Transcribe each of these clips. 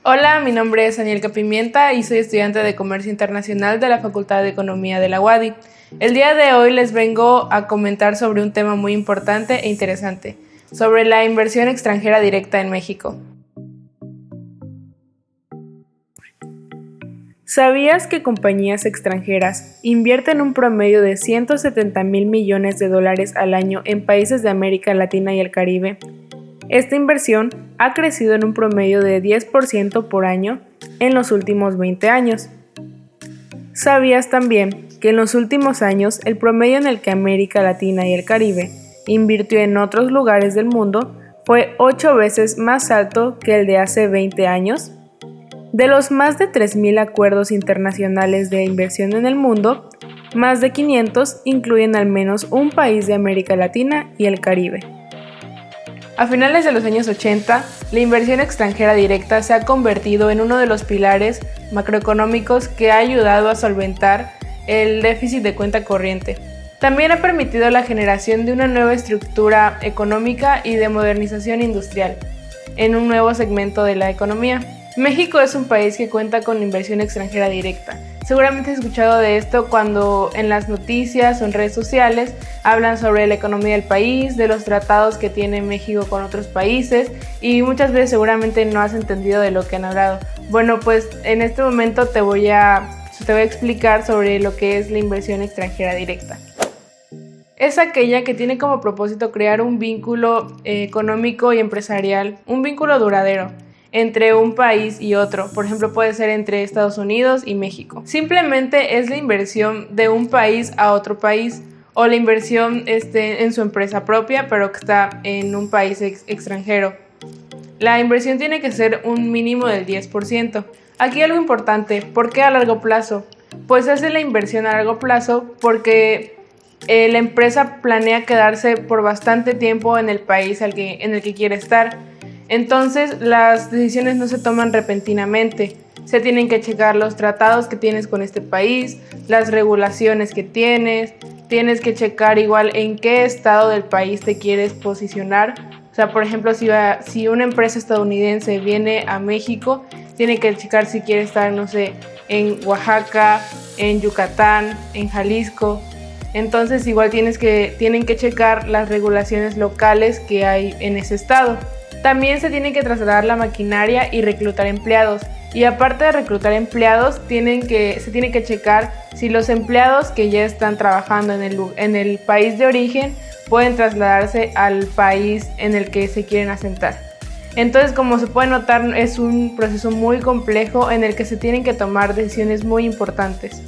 Hola, mi nombre es Anielka Pimienta y soy estudiante de Comercio Internacional de la Facultad de Economía de la UADY. El día de hoy les vengo a comentar sobre un tema muy importante e interesante, sobre la inversión extranjera directa en México. ¿Sabías que compañías extranjeras invierten un promedio de 170,000 millones de dólares al año en países de América Latina y el Caribe? Esta inversión ha crecido en un promedio de 10% por año en los últimos 20 años. ¿Sabías también que en los últimos años el promedio en el que América Latina y el Caribe invirtió en otros lugares del mundo fue 8 veces más alto que el de hace 20 años? De los más de 3,000 acuerdos internacionales de inversión en el mundo, más de 500 incluyen al menos un país de América Latina y el Caribe. A finales de los años 80, la inversión extranjera directa se ha convertido en uno de los pilares macroeconómicos que ha ayudado a solventar el déficit de cuenta corriente. También ha permitido la generación de una nueva estructura económica y de modernización industrial en un nuevo segmento de la economía. México es un país que cuenta con inversión extranjera directa. Seguramente has escuchado de esto cuando en las noticias o en redes sociales hablan sobre la economía del país, de los tratados que tiene México con otros países y muchas veces seguramente no has entendido de lo que han hablado. Bueno, pues en este momento te voy a explicar sobre lo que es la inversión extranjera directa. Es aquella que tiene como propósito crear un vínculo económico y empresarial, un vínculo duradero entre un país y otro. Por ejemplo, puede ser entre Estados Unidos y México. Simplemente es la inversión de un país a otro país o la inversión en su empresa propia, pero que está en un país extranjero. La inversión tiene que ser un mínimo del 10%. Aquí algo importante, ¿por qué a largo plazo? Pues hace la inversión a largo plazo porque la empresa planea quedarse por bastante tiempo en el país en el que quiere estar. Entonces, las decisiones no se toman repentinamente. Se tienen que checar los tratados que tienes con este país, las regulaciones que tienes que checar igual en qué estado del país te quieres posicionar. O sea, por ejemplo, si una empresa estadounidense viene a México, tiene que checar si quiere estar, no sé, en Oaxaca, en Yucatán, en Jalisco. Entonces, igual tienen que checar las regulaciones locales que hay en ese estado. También se tiene que trasladar la maquinaria y reclutar empleados. Y aparte de reclutar empleados, se tiene que checar si los empleados que ya están trabajando en el país de origen pueden trasladarse al país en el que se quieren asentar. Entonces, como se puede notar, es un proceso muy complejo en el que se tienen que tomar decisiones muy importantes.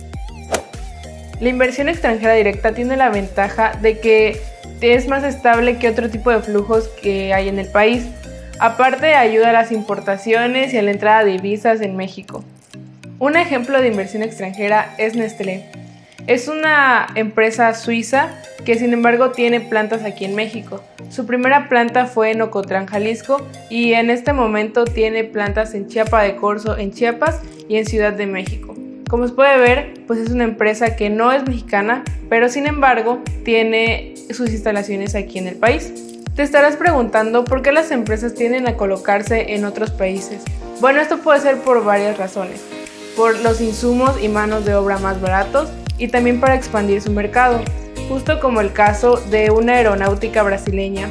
La inversión extranjera directa tiene la ventaja de que es más estable que otro tipo de flujos que hay en el país. Aparte, ayuda a las importaciones y a la entrada de divisas en México. Un ejemplo de inversión extranjera es Nestlé. Es una empresa suiza que sin embargo tiene plantas aquí en México. Su primera planta fue en Ocotlán, Jalisco, y en este momento tiene plantas en Chiapa de Corzo, en Chiapas y en Ciudad de México. Como se puede ver, pues es una empresa que no es mexicana, pero sin embargo tiene sus instalaciones aquí en el país. Te estarás preguntando por qué las empresas tienden a colocarse en otros países. Bueno, esto puede ser por varias razones. Por los insumos y manos de obra más baratos y también para expandir su mercado. Justo como el caso de una aeronáutica brasileña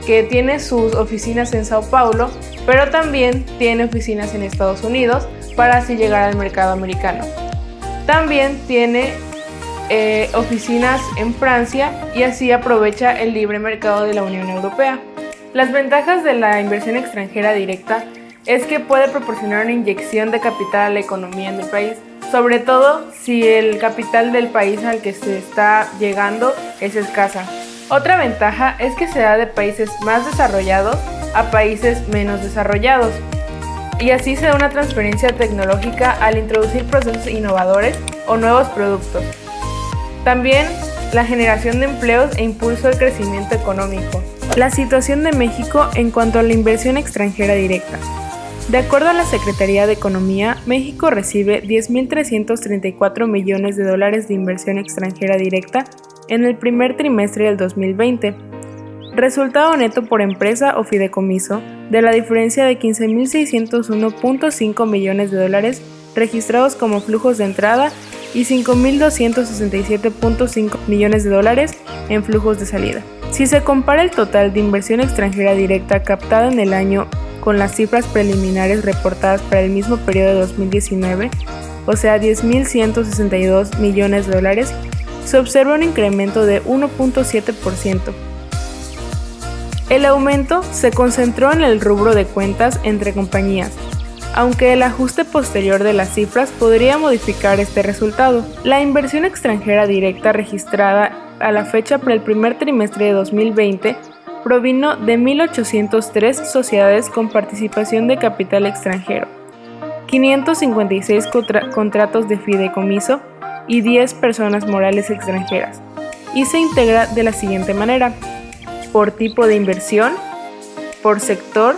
que tiene sus oficinas en Sao Paulo, pero también tiene oficinas en Estados Unidos para así llegar al mercado americano. También tiene oficinas en Francia y así aprovecha el libre mercado de la Unión Europea. Las ventajas de la inversión extranjera directa es que puede proporcionar una inyección de capital a la economía en el país, sobre todo si el capital del país al que se está llegando es escasa. Otra ventaja es que se da de países más desarrollados a países menos desarrollados y así se da una transferencia tecnológica al introducir procesos innovadores o nuevos productos. También la generación de empleos e impulso al crecimiento económico. La situación de México en cuanto a la inversión extranjera directa. De acuerdo a la Secretaría de Economía, México recibe 10,334 millones de dólares de inversión extranjera directa en el primer trimestre del 2020, Resultado neto por empresa o fideicomiso de la diferencia de 15.601.5 millones de dólares registrados como flujos de entrada y 5.267.5 millones de dólares en flujos de salida. Si se compara el total de inversión extranjera directa captada en el año con las cifras preliminares reportadas para el mismo periodo de 2019, o sea 10.162 millones de dólares, se observa un incremento de 1.7%. El aumento se concentró en el rubro de cuentas entre compañías, aunque el ajuste posterior de las cifras podría modificar este resultado. La inversión extranjera directa registrada a la fecha para el primer trimestre de 2020 provino de 1.803 sociedades con participación de capital extranjero, 556 contratos de fideicomiso y 10 personas morales extranjeras, y se integra de la siguiente manera: por tipo de inversión, por sector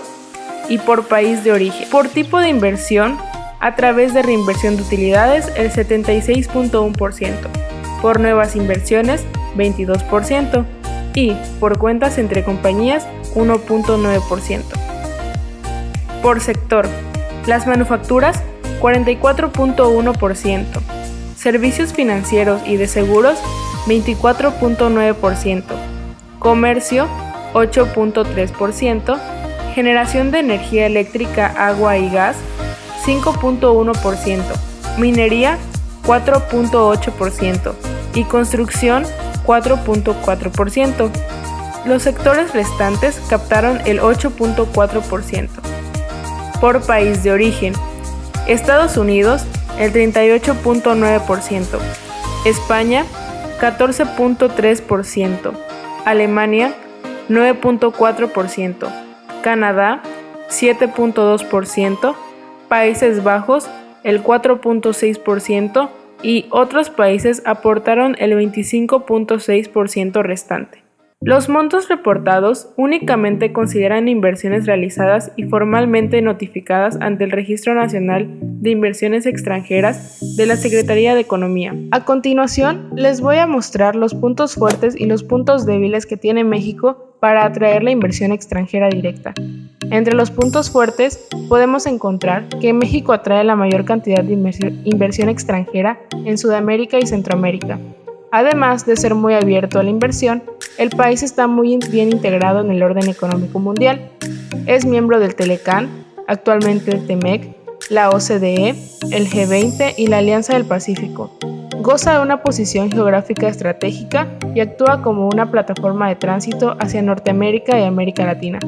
y por país de origen. Por tipo de inversión, a través de reinversión de utilidades, el 76.1%, por nuevas inversiones, 22%, y por cuentas entre compañías, 1.9%. Por sector, las manufacturas, 44.1%, servicios financieros y de seguros, 24.9%, comercio, 8.3%, generación de energía eléctrica, agua y gas, 5.1%, minería, 4.8% y construcción, 4.4%. Los sectores restantes captaron el 8.4%. Por país de origen, Estados Unidos, el 38.9%, España, 14.3%, Alemania, 9.4%, Canadá, 7.2%, Países Bajos, el 4.6% y otros países aportaron el 25.6% restante. Los montos reportados únicamente consideran inversiones realizadas y formalmente notificadas ante el Registro Nacional de Inversiones Extranjeras de la Secretaría de Economía. A continuación, les voy a mostrar los puntos fuertes y los puntos débiles que tiene México para atraer la inversión extranjera directa. Entre los puntos fuertes podemos encontrar que México atrae la mayor cantidad de inversión extranjera en Sudamérica y Centroamérica. Además de ser muy abierto a la inversión, el país está muy bien integrado en el orden económico mundial. Es miembro del Telecán, actualmente el TEMEC, la OCDE, el G20 y la Alianza del Pacífico. Goza de una posición geográfica estratégica y actúa como una plataforma de tránsito hacia Norteamérica y América Latina.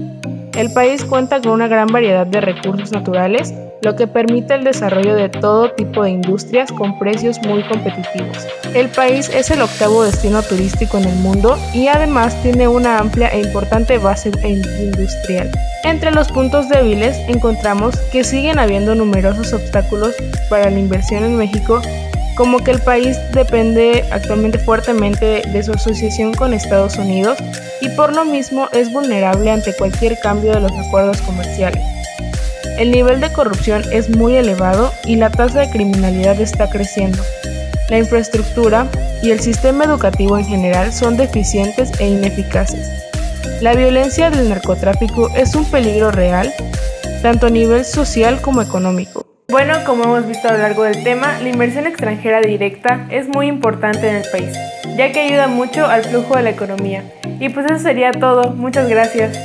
El país cuenta con una gran variedad de recursos naturales, lo que permite el desarrollo de todo tipo de industrias con precios muy competitivos. El país es el octavo destino turístico en el mundo y además tiene una amplia e importante base industrial. Entre los puntos débiles encontramos que siguen habiendo numerosos obstáculos para la inversión en México, como que el país depende actualmente fuertemente de su asociación con Estados Unidos y por lo mismo es vulnerable ante cualquier cambio de los acuerdos comerciales. El nivel de corrupción es muy elevado y la tasa de criminalidad está creciendo. La infraestructura y el sistema educativo en general son deficientes e ineficaces. La violencia del narcotráfico es un peligro real, tanto a nivel social como económico. Bueno, como hemos visto a lo largo del tema, la inversión extranjera directa es muy importante en el país, ya que ayuda mucho al flujo de la economía. Y pues eso sería todo. Muchas gracias.